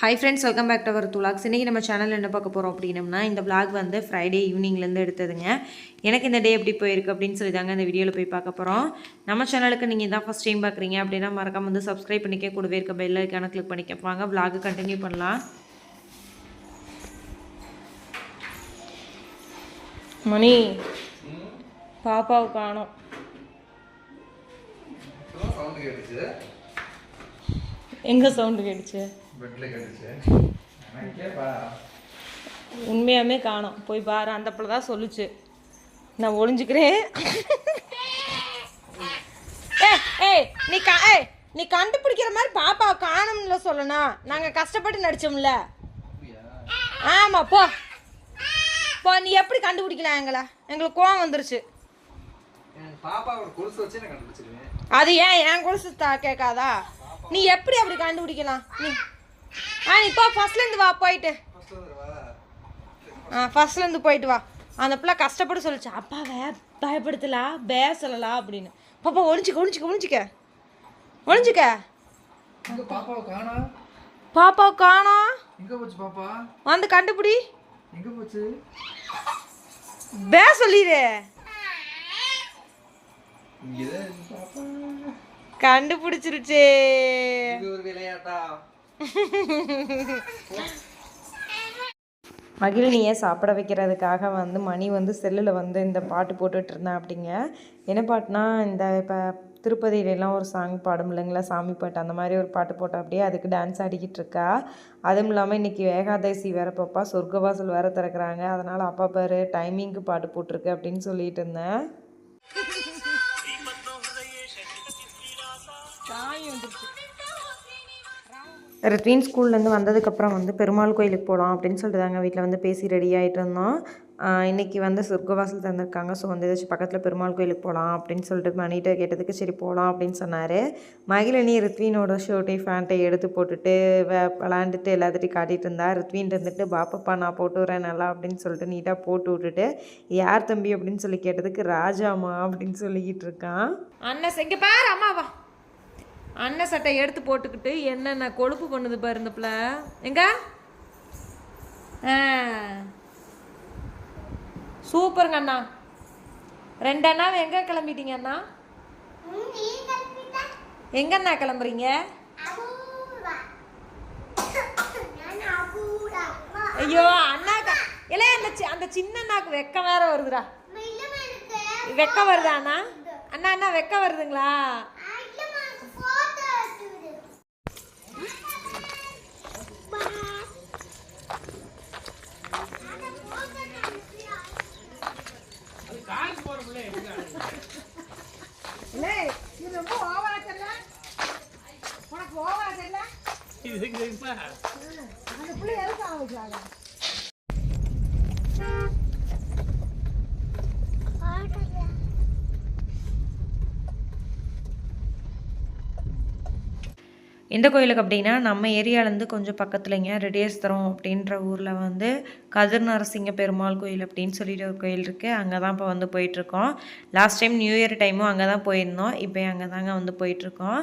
Hi friends, welcome back to our துலாக்ஸ். இன்றைக்கி நம்ம சேனலில் என்ன பார்க்க போகிறோம் அப்படின்னம்னா, இந்த விளாக் வந்து ஃப்ரைடே ஈவினிங்லேருந்து எடுத்ததுங்க. எனக்கு இந்த டே எப்படி போயிருக்கு அப்படின்னு சொல்லி தாங்க இந்த வீடியோவில் போய் பார்க்க போகிறோம். நம்ம சேனலுக்கு நீங்கள் தான் ஃபஸ்ட் டைம் பார்க்குறீங்க அப்படின்னா மறக்காம வந்து சப்ஸ்கிரைப் பண்ணிக்க, கூடவே இருக்க பெல் ஐக்கான கிளிக் பண்ணிக்க. வாங்க விளாக் கண்டினியூ பண்ணலாம். மணி பாப்பாவை காணோம். எங்கே சவுண்டு கேட்டுச்சு? உண்மையாமே காணோம். போய் பாரு, அந்த பிள்ளை தான் சொல்லுச்சு. நான் ஒளிஞ்சுக்கிறேன். நீ கண்டுபிடிக்கிற மாதிரி பாப்பா காணும்ல சொல்லணும். நாங்கள் கஷ்டப்பட்டு நடிச்சோம்ல. ஆமா, போ போ. நீ எப்படி கண்டுபிடிக்கலாம்? எங்களுக்கு கோவம் வந்துருச்சு. அது ஏன் என் கொலுசு கேட்காதா? நீ எப்படி அப்படி கண்டுபிடிக்கலாம்? நீ போ, ஃபர்ஸ்ட்லேருந்து வா. போயிட்டு ஃபர்ஸ்ட்லேருந்து போயிட்டு வா. அந்த பிள்ளை கஷ்டப்பட்டு சொல்லிச்சு, அப்பாவை பயப்படுத்தலாம், பேசலாம் அப்படின்னு. பாப்பா ஒழிஞ்சிக்க ஒழிஞ்சிக்க ஒழிஞ்சிக்க ஒழிஞ்சிக்க. பாப்பாவை காணோம். வந்து கண்டுபிடி. பே சொல்லிடு. கண்டுபிடிச்சிருச்சு. மகிழினியை சாப்பிட வைக்கிறதுக்காக வந்து மணி வந்து செல்லில் வந்து இந்த பாட்டு போட்டுட்டு இருந்தேன். அப்படிங்க என்ன பாட்டுனா, இந்த இப்போ திருப்பதியிலலாம் ஒரு சாங் பாடும் இல்லைங்களா, சாமி பாட்டு, அந்த மாதிரி ஒரு பாட்டு போட்டோம். அப்படியே அதுக்கு டான்ஸ் ஆடிக்கிட்டு இருக்கா. அதுவும் இல்லாமல் இன்றைக்கி ஏகாதசி வேறு, பாப்பா சொர்க்கவாசல் வேறு திறக்கிறாங்க. அதனால் அப்பா பாரு டைமிங்க்கு பாட்டு போட்டிருக்கு அப்படின்னு சொல்லிட்டு இருந்தேன். ரித்வின் ஸ்கூல்லேருந்து வந்ததுக்கப்புறம் வந்து பெருமாள் கோயிலுக்கு போகலாம் அப்படின்னு சொல்லிட்டு தாங்க வீட்டில் வந்து பேசி ரெடி ஆகிட்டு இருந்தோம். இன்றைக்கி வந்து சொர்க்கவாசல் தந்திருக்காங்க. ஸோ வந்து ஏதாச்சும் பக்கத்தில் பெருமாள் கோயிலுக்கு போகலாம் அப்படின்னு சொல்லிட்டு மணிகிட்ட கேட்டதுக்கு சரி போகலாம் அப்படின்னு சொன்னார். மகிழினி ரித்வினோட ஷர்ட்டை ஃபேண்ட்டை எடுத்து போட்டுட்டு விளாண்டுட்டு எல்லாத்துட்டையும் காட்டிகிட்டு இருந்தா. ரித்வின் இருந்துட்டு பாப்பா நான் போட்டு வரேன் நல்லா அப்படின்னு சொல்லிட்டு நீட்டாக போட்டு விட்டுட்டு, யார் தம்பி அப்படின்னு சொல்லி கேட்டதுக்கு ராஜாமா அப்படின்னு சொல்லிக்கிட்டு இருக்கான். அண்ணன் இங்கே பாரு, அம்மாவா அண்ணன் சட்டை எடுத்து போட்டுக்கிட்டு என்னென்ன கொழுப்பு பண்ணுது பாரு இந்த பிள்ளை. எங்க சூப்பருங்க அண்ணா. 2 அண்ணாவும் எங்கே கிளம்பிட்டீங்க அண்ணா? எங்கண்ணா கிளம்புறீங்க? ஐயோ அண்ணாக்கா இல்லை, அந்த சின்ன அண்ணாக்கு வெக்கம் வேற வருதுடா. வெக்கம் வருதா அண்ணா? அண்ணா அண்ணா வெக்கம் வருதுங்களா? எந்த கோயிலுக்கு அப்படின்னா, நம்ம ஏரியாவிலேருந்து கொஞ்சம் பக்கத்துலைங்க ரெடியேஸ்தரம் அப்படின்ற ஊரில் வந்து கதிர் நரசிங்க பெருமாள் கோயில் அப்படின்னு சொல்லிட்டு ஒரு கோயில் இருக்குது. அங்கே தான் இப்போ வந்து போயிட்டுருக்கோம். லாஸ்ட் டைம் நியூ இயர் டைமும் அங்கே தான் போயிருந்தோம். இப்போ அங்கே தாங்க வந்து போயிட்டுருக்கோம்.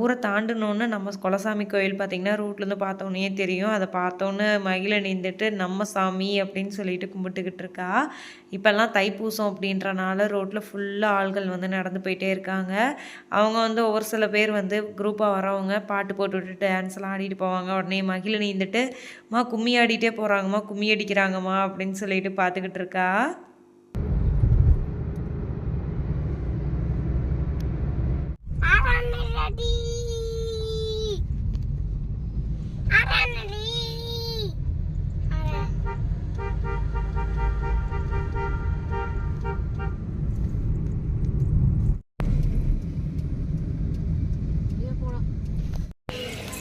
ஊரை தாண்டினோன்னு நம்ம குலசாமி கோயில் பார்த்திங்கன்னா ரூட்லேருந்து பார்த்தோன்னே தெரியும். அதை பார்த்தோன்னு மகிழ நீந்துட்டு நம்ம சாமி அப்படின்னு சொல்லிட்டு கும்பிட்டுக்கிட்டு இருக்கா. இப்போல்லாம் தைப்பூசம் அப்படின்றனால ரோட்டில் ஃபுல்லாக ஆள்கள் வந்து நடந்து போயிட்டே இருக்காங்க. அவங்க வந்து ஒவ்வொரு சில பேர் வந்து குரூப்பாக வரவங்க பாட்டு போட்டு விட்டுட்டு டான்ஸ்லாம் ஆடிட்டு போவாங்க. உடனே மகிழ நீந்துட்டு மா கும்மி ஆடிட்டே போகிறாங்கம்மா, கும்மி அடிக்கிறாங்கம்மா அப்படின்னு சொல்லிட்டு பார்த்துக்கிட்டு இருக்கா.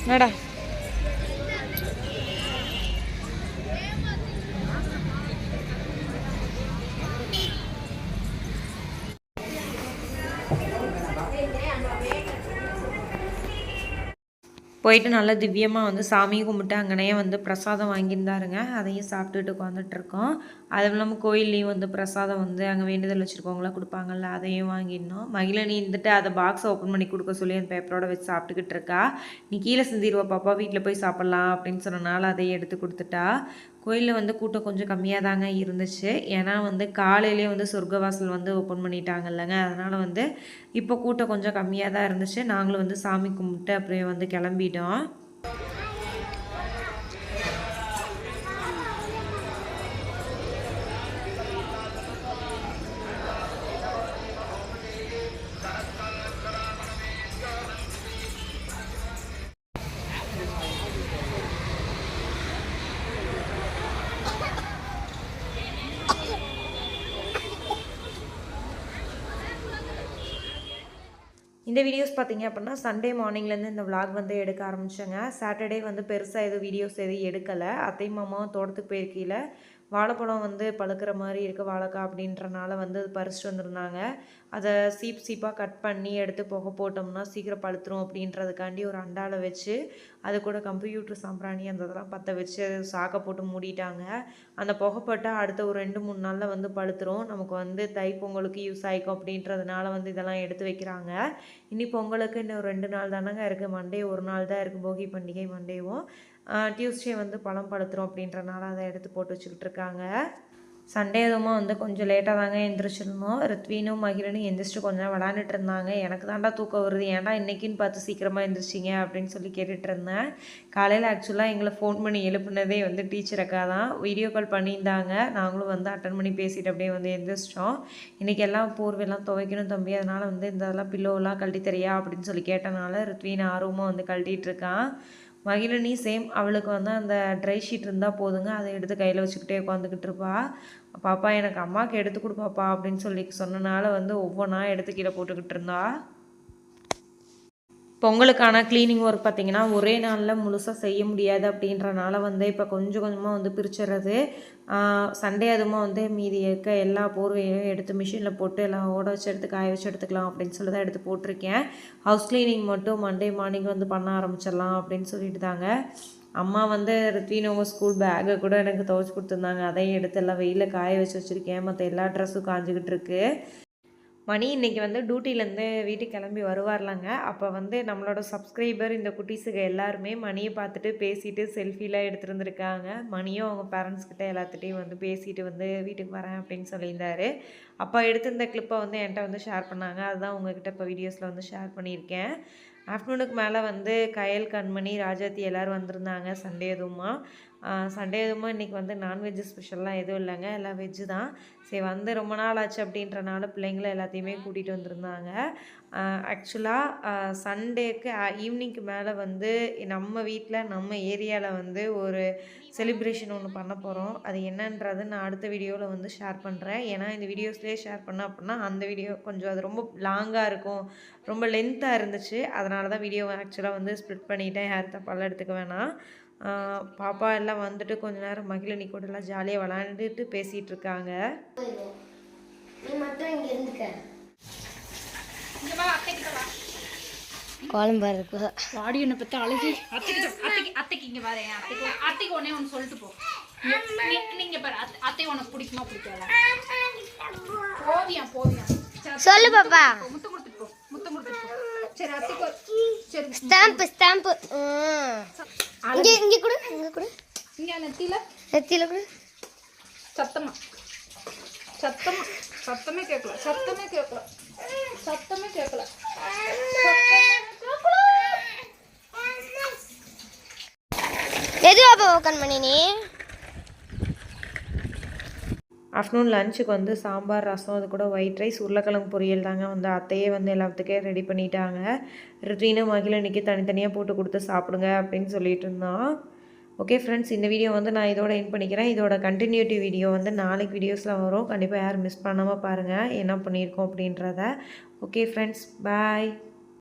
நடா போயிட்டு நல்லா திவ்யமாக வந்து சாமி கும்பிட்டு அங்கனையே வந்து பிரசாதம் வாங்கியிருந்தாருங்க. அதையும் சாப்பிட்டுட்டு உட்காந்துட்ருக்கோம். அதுவும் இல்லாமல் கோயில்லையும் வந்து பிரசாதம் வந்து அங்கே வேண்டுதல் வச்சுருக்கவங்களாம் கொடுப்பாங்கள்ல, அதையும் வாங்கியிருந்தோம். மகிழினி இருந்துட்டு அதை பாக்ஸை ஓப்பன் பண்ணி கொடுக்க சொல்லி அந்த பேப்பரோட வச்சு சாப்பிட்டுக்கிட்டு இருக்கா. நீ கீழே சிந்திடுவா பாப்பா, வீட்டில் போய் சாப்பிட்லாம் அப்படின்னு சொன்னனால அதையும் எடுத்து கொடுத்துட்டா. கோயிலில் வந்து கூட்டம் கொஞ்சம் கம்மியாக தாங்க இருந்துச்சு. ஏன்னா வந்து காலையிலேயே வந்து சொர்க்கவாசல் வந்து ஓப்பன் பண்ணிட்டாங்க இல்லைங்க. அதனால் வந்து இப்போ கூட்டம் கொஞ்சம் கம்மியாக தான் இருந்துச்சு. நாங்களும் வந்து சாமி கும்பிட்டு அப்படியே வந்து கிளம்பிட்டோம். இந்த வீடியோஸ் பார்த்தீங்க அப்படின்னா சண்டே மார்னிங்லேருந்து இந்த விளாக் வந்து எடுக்க ஆரம்பித்தேங்க. சாட்டர்டே வந்து பெருசாக எதுவும் வீடியோஸ் எதுவும் எடுக்கலை. அத்தை மாமாவும் தோட்டத்துக்கு போயிருக்கையில் வாழைப்பழம் வந்து பழுக்கிற மாதிரி இருக்குது வாழைக்காய் அப்படின்றனால வந்து அது பறிச்சுட்டு வந்திருந்தாங்க. அதை சீப்பாக கட் பண்ணி எடுத்து புகை போட்டோம்னா சீக்கிரம் பழுத்துரும் அப்படின்றதுக்காண்டி ஒரு அண்டாவில் வச்சு அது கூட கம்ப்யூட்டர் சாம்பிராணி அந்த இதெல்லாம் பற்ற வச்சு சாக்கை போட்டு மூடிட்டாங்க. அந்த புகை போட்டால் அடுத்த ஒரு 2-3 நாளில் வந்து பழுத்துரும். நமக்கு வந்து தைப்பொங்கலுக்கு யூஸ் ஆகிக்கும் அப்படின்றதுனால வந்து இதெல்லாம் எடுத்து வைக்கிறாங்க. இனி பொங்கலுக்கு இன்னும் 2 நாள் தானங்க இருக்குது. மண்டே ஒரு நாள் தான் இருக்குது, போகி பண்டிகை மண்டேவும். டியூஸ்டே வந்து பழம் பழுத்துரும் அப்படின்றனால அதை எடுத்து போட்டு வச்சுக்கிட்டு இருக்காங்க. சண்டே அதுவுமா வந்து கொஞ்சம் லேட்டாக தாங்க எழுந்திரிச்சிருந்தோம். ரித்வீனும் மகிழனும் எந்திரிச்சிட்டு கொஞ்சம் நேரம் விளாண்டுட்டு இருந்தாங்க. எனக்கு தாண்டா தூக்கம் வருது, ஏன்டா இன்றைக்கின்னு பார்த்து சீக்கிரமாக எழுந்திரிச்சிங்க அப்படின்னு சொல்லி கேட்டுட்டு இருந்தேன். காலையில் ஆக்சுவலாக எங்களை ஃபோன் பண்ணி எழுப்புனதே வந்து டீச்சர் அக்கா தான். வீடியோ கால் பண்ணியிருந்தாங்க. நாங்களும் வந்து அட்டன் பண்ணி பேசிட்டு அப்படியே வந்து எழுந்திரிச்சிட்டோம். இன்றைக்கி எல்லாம் போர்வையெல்லாம் துவைக்கணும் தம்பி, அதனால் வந்து இதெல்லாம் பில்லோவெல்லாம் கழட்டி தரியா அப்படின்னு சொல்லி கேட்டனால ரித்வீன் ஆர்வமாக வந்து கழட்டிகிட்டு இருக்கான். மகிழினி சேம், அவளுக்கு வந்து அந்த ட்ரை ஷீட் இருந்தால் போதுங்க, அதை எடுத்து கையில் வச்சுக்கிட்டே உட்காந்துக்கிட்டு இருப்பா. பாப்பா எனக்கு அம்மாவுக்கு எடுத்து கொடுப்பாப்பா அப்படின்னு சொல்லி சொன்னனால வந்து ஒவ்வொன்றா எடுத்து கீழே போட்டுக்கிட்டு இருந்தா. பொங்கலுக்கான க்ளீனிங் ஒர்க் பார்த்திங்கன்னா ஒரே நாளில் முழுசாக செய்ய முடியாது அப்படின்றனால வந்து இப்போ கொஞ்சம் கொஞ்சமாக வந்து பிரிச்சுறது. சண்டே அதுமா வந்து மீதி இருக்க எல்லா போர்வையும் எடுத்து மிஷினில் போட்டு எல்லாம் ஓட வச்சு எடுத்து காய வச்சு எடுத்துக்கலாம் அப்படின்னு சொல்லி தான் எடுத்து போட்டிருக்கேன். ஹவுஸ் க்ளீனிங் மட்டும் மண்டே மார்னிங் வந்து பண்ண ஆரம்பிச்சிடலாம் அப்படின்னு சொல்லிட்டு தாங்க. அம்மா வந்து ரித்வீனவங்க ஸ்கூல் பேக்கை கூட எனக்கு துவைச்சி கொடுத்துருந்தாங்க. அதையும் எடுத்து எல்லாம் வெயிலில் காய வச்சு வச்சுருக்கேன். மற்ற எல்லா ட்ரெஸ்ஸும் காஞ்சிக்கிட்டு இருக்கு. மணி இன்றைக்கி வந்து டியூட்டிலேருந்து வீட்டுக்கு கிளம்பி வருவார்லாங்க. அப்போ வந்து நம்மளோட சப்ஸ்கிரைபர் இந்த குட்டீஸுக்கு எல்லாருமே மணியை பார்த்துட்டு பேசிட்டு செல்ஃபிலாம் எடுத்துருந்துருக்காங்க. மணியும் அவங்க பேரண்ட்ஸ்கிட்ட எல்லாத்துட்டையும் வந்து பேசிட்டு வந்து வீட்டுக்கு வரேன் அப்படின்னு சொல்லியிருந்தாரு. அப்போ எடுத்திருந்த கிளிப்பை வந்து என்கிட்ட வந்து ஷேர் பண்ணாங்க. அதுதான் உங்ககிட்ட இப்போ வீடியோஸில் வந்து ஷேர் பண்ணியிருக்கேன். ஆஃப்டர்நூனுக்கு மேலே வந்து கயல், கண்மணி, ராஜாத்தி எல்லோரும் வந்திருந்தாங்க. சண்டே எதுவுமா இன்றைக்கி வந்து நான்வெஜ்ஜு ஸ்பெஷல்லாம் எதுவும் இல்லைங்க, எல்லாம் வெஜ்ஜு தான். சரி வந்து ரொம்ப நாள் ஆச்சு அப்படின்றனால பிள்ளைங்களை எல்லாத்தையுமே கூட்டிகிட்டு வந்திருந்தாங்க. ஆக்சுவலாக சண்டேக்கு ஈவினிங்க்கு மேலே வந்து நம்ம வீட்டில் நம்ம ஏரியாவில் வந்து ஒரு செலிப்ரேஷன் ஒன்று பண்ண போகிறோம். அது என்னன்றது நான் அடுத்த வீடியோவில் வந்து ஷேர் பண்ணுறேன். ஏன்னா இந்த வீடியோஸ்லேயே ஷேர் பண்ணேன் அப்படின்னா அந்த வீடியோ கொஞ்சம் அது ரொம்ப லாங்காக இருக்கும், ரொம்ப லென்த்தாக இருந்துச்சு. அதனால தான் வீடியோவை ஆக்சுவலாக வந்து ஸ்ப்ளிட் பண்ணிவிட்டேன். யார் தப்பாலாம் எடுத்துக்க வேணாம். பாப்பா எல்லாம் வந்துட்டு கொஞ்ச நேரம் மகிழினி கூட எல்லாம் ஜாலியாக விளாண்டுட்டு பேசிகிட்டு இருக்காங்க. குழம்பு இருக்கு வாடியனை பற்றி அழகி அத்தைக்கு இங்கே வரேன். அத்தைக்கு ஒன்னே ஒன்று சொல்லிட்டு போ. நீங்கள் பாரு அத்தை உனக்கு பிடிக்குமா பிடிக்காதா? போவியா சொல்லு பாப்பா. முத்தம் கொடுத்துட்டு போ. சரி அத்தைக்கு சரி ஸ்டாம்பு இங்கே இங்கே கொடு இங்கே நெத்தியில கொடு. சத்தமே கேட்கல. எது பாப்பா ஓக்கன் பண்ணி நீ? ஆஃப்டர்நூன் லஞ்சுக்கு வந்து சாம்பார், ரசம், அது கூட ஒயிட் ரைஸ், உருளைக்கிழங்கு பொரியல் தாங்க வந்து அத்தையே வந்து எல்லாத்துக்கே ரெடி பண்ணிட்டாங்க. ரித்வீனு மகிழினிக்கு தனித்தனியாக போட்டு கொடுத்து சாப்பிடுங்க அப்படின்னு சொல்லிட்டு இருந்தோம். ஓகே ஃப்ரெண்ட்ஸ், இந்த வீடியோ வந்து நான் இதோட எண்ட் பண்ணிக்கிறேன். இதோட கண்டினியூட்டி வீடியோ வந்து நாளைக்கு வீடியோஸில் வரும். கண்டிப்பாக யாரும் மிஸ் பண்ணாமல் பாருங்கள் என்ன பண்ணியிருக்கோம் அப்படின்றத. ஓகே ஃப்ரெண்ட்ஸ், பாய்.